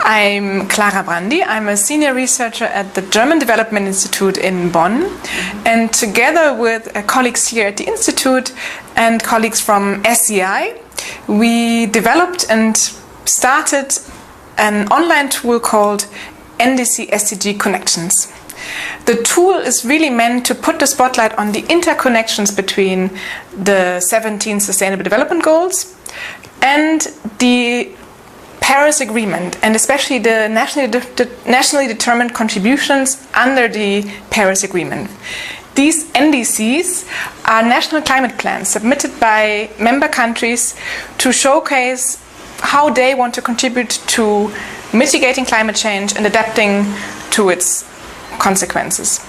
I'm Clara Brandi. I'm a senior researcher at the German Development Institute in Bonn. And together with colleagues here at the Institute and colleagues from SEI, we developed and started an online tool called NDC-SDG Connections. The tool is really meant to put the spotlight on the interconnections between the 17 Sustainable Development Goals and the Paris Agreement, and especially the nationally determined contributions under the Paris Agreement. These NDCs are national climate plans submitted by member countries to showcase how they want to contribute to mitigating climate change and adapting to its consequences.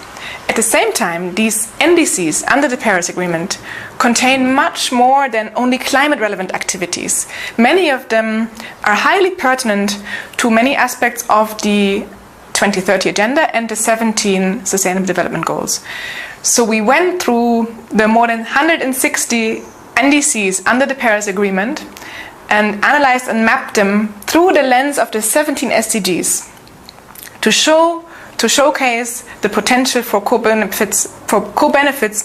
At the same time, these NDCs under the Paris Agreement contain much more than only climate-relevant activities. Many of them are highly pertinent to many aspects of the 2030 Agenda and the 17 Sustainable Development Goals. So we went through the more than 160 NDCs under the Paris Agreement and analyzed and mapped them through the lens of the 17 SDGs to showcase the potential for co-benefits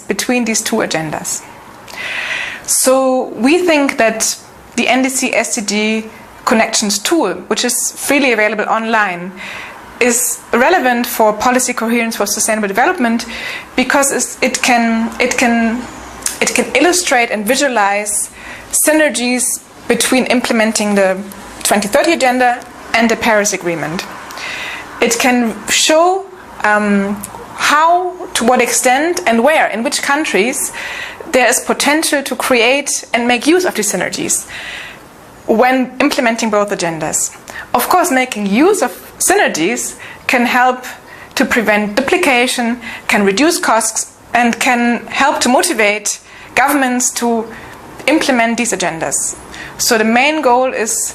between these two agendas. So we think that the NDC-SDG Connections tool, which is freely available online, is relevant for policy coherence for sustainable development because it can illustrate and visualize synergies between implementing the 2030 Agenda and the Paris Agreement. It can show how, to what extent, and where, in which countries, there is potential to create and make use of these synergies when implementing both agendas. Of course, making use of synergies can help to prevent duplication, can reduce costs, and can help to motivate governments to implement these agendas. So the main goal is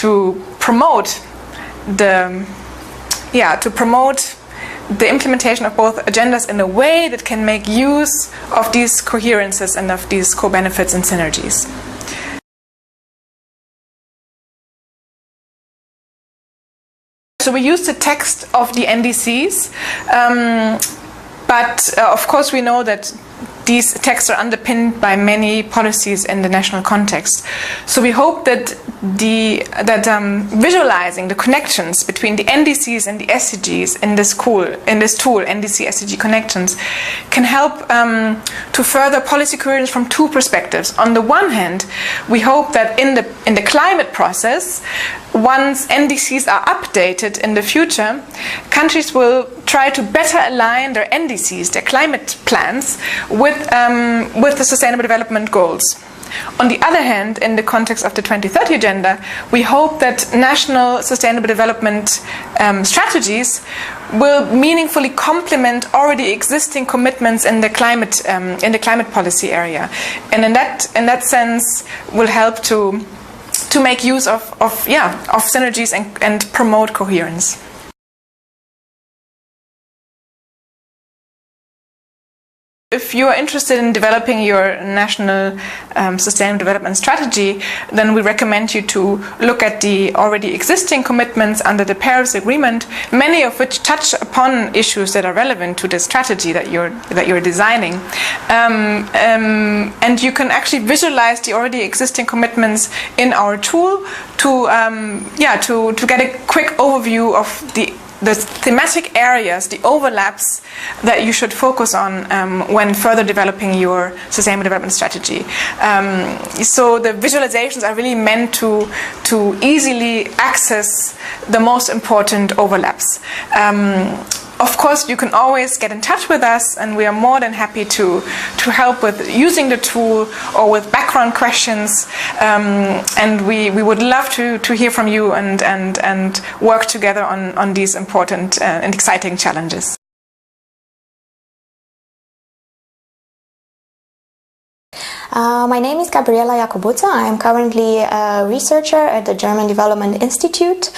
to promote the implementation of both agendas in a way that can make use of these coherences and of these co-benefits and synergies. So we use the text of the NDCs, but of course we know that these texts are underpinned by many policies in the national context. So we hope that visualizing the connections between the NDCs and the SDGs in this tool, NDC-SDG Connections, can help to further policy coherence from two perspectives. On the one hand, we hope that in the climate process, once NDCs are updated in the future, countries will try to better align their NDCs, their climate plans, with the Sustainable Development Goals. On the other hand, in the context of the 2030 Agenda, we hope that national sustainable development strategies will meaningfully complement already existing commitments in the climate policy area, and in that sense, will help to make use of synergies and promote coherence. If you are interested in developing your national sustainable development strategy, then we recommend you to look at the already existing commitments under the Paris Agreement, many of which touch upon issues that are relevant to the strategy that you're designing. And you can actually visualize the already existing commitments in our tool to get a quick overview of the thematic areas, the overlaps that you should focus on when further developing your sustainable development strategy. So the visualizations are really meant to easily access the most important overlaps. Of course, you can always get in touch with us, and we are more than happy to help with using the tool or with background questions. And we would love to hear from you and work together on these important and exciting challenges. My name is Gabriela Iacobuta. I am currently a researcher at the German Development Institute,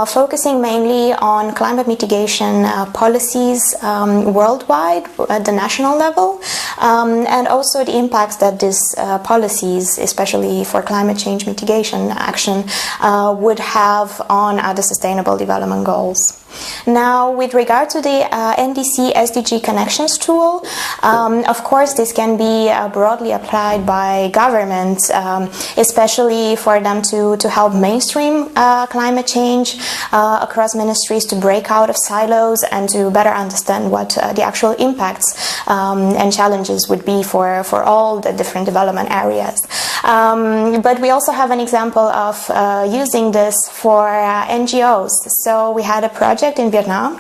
focusing mainly on climate mitigation policies worldwide at the national level, and also the impacts that these policies, especially for climate change mitigation action, would have on the Sustainable Development Goals. Now, with regard to the NDC-SDG connections tool, of course this can be broadly applied by governments, especially for them to help mainstream climate change across ministries, to break out of silos and to better understand what the actual impacts and challenges would be for all the different development areas. But we also have an example of using this for NGOs. So we had a project in Vietnam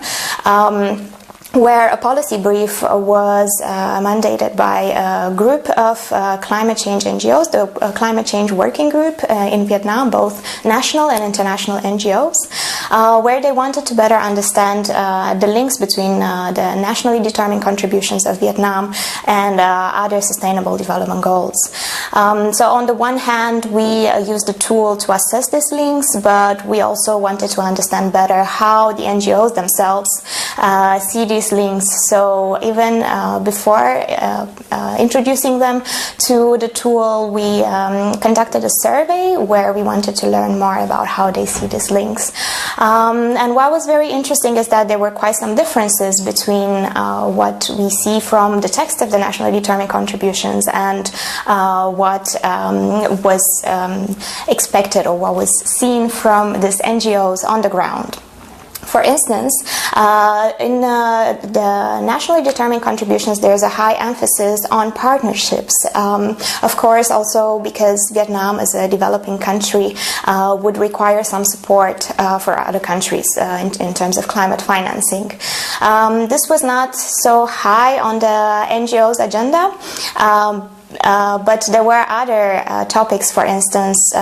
where a policy brief was mandated by a group of climate change NGOs, the Climate Change Working Group in Vietnam, both national and international NGOs, where they wanted to better understand the links between the nationally determined contributions of Vietnam and other sustainable development goals. So on the one hand, we used the tool to assess these links, but we also wanted to understand better how the NGOs themselves see these links. So even before introducing them to the tool, we conducted a survey where we wanted to learn more about how they see these links. And what was very interesting is that there were quite some differences between what we see from the text of the nationally determined contributions and what was expected or what was seen from these NGOs on the ground. For instance, in the nationally determined contributions, there's a high emphasis on partnerships. Of course, also because Vietnam as a developing country would require some support for other countries in terms of climate financing. This was not so high on the NGO's agenda. But there were other topics, for instance,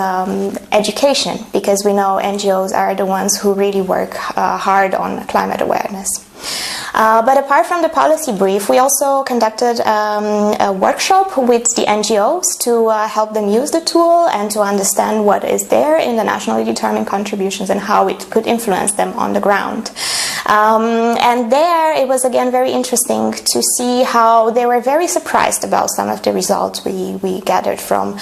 education, because we know NGOs are the ones who really work hard on climate awareness. But apart from the policy brief, we also conducted a workshop with the NGOs to help them use the tool and to understand what is there in the nationally determined contributions and how it could influence them on the ground. And there it was again very interesting to see how they were very surprised about some of the results we gathered from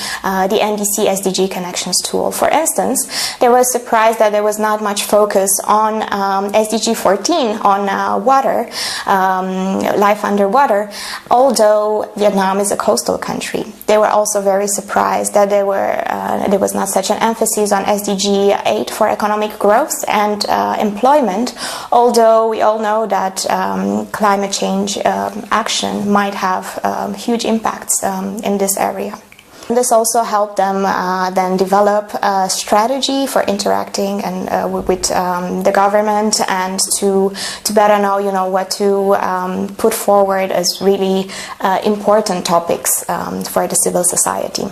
the NDC-SDG connections tool. For instance, they were surprised that there was not much focus on SDG 14 on water, life underwater, although Vietnam is a coastal country. They were also very surprised that there was not such an emphasis on SDG 8 for economic growth and employment, although we all know that climate change action might have huge impacts in this area. This also helped them then develop a strategy for interacting and with the government and to better know, what to put forward as really important topics for the civil society.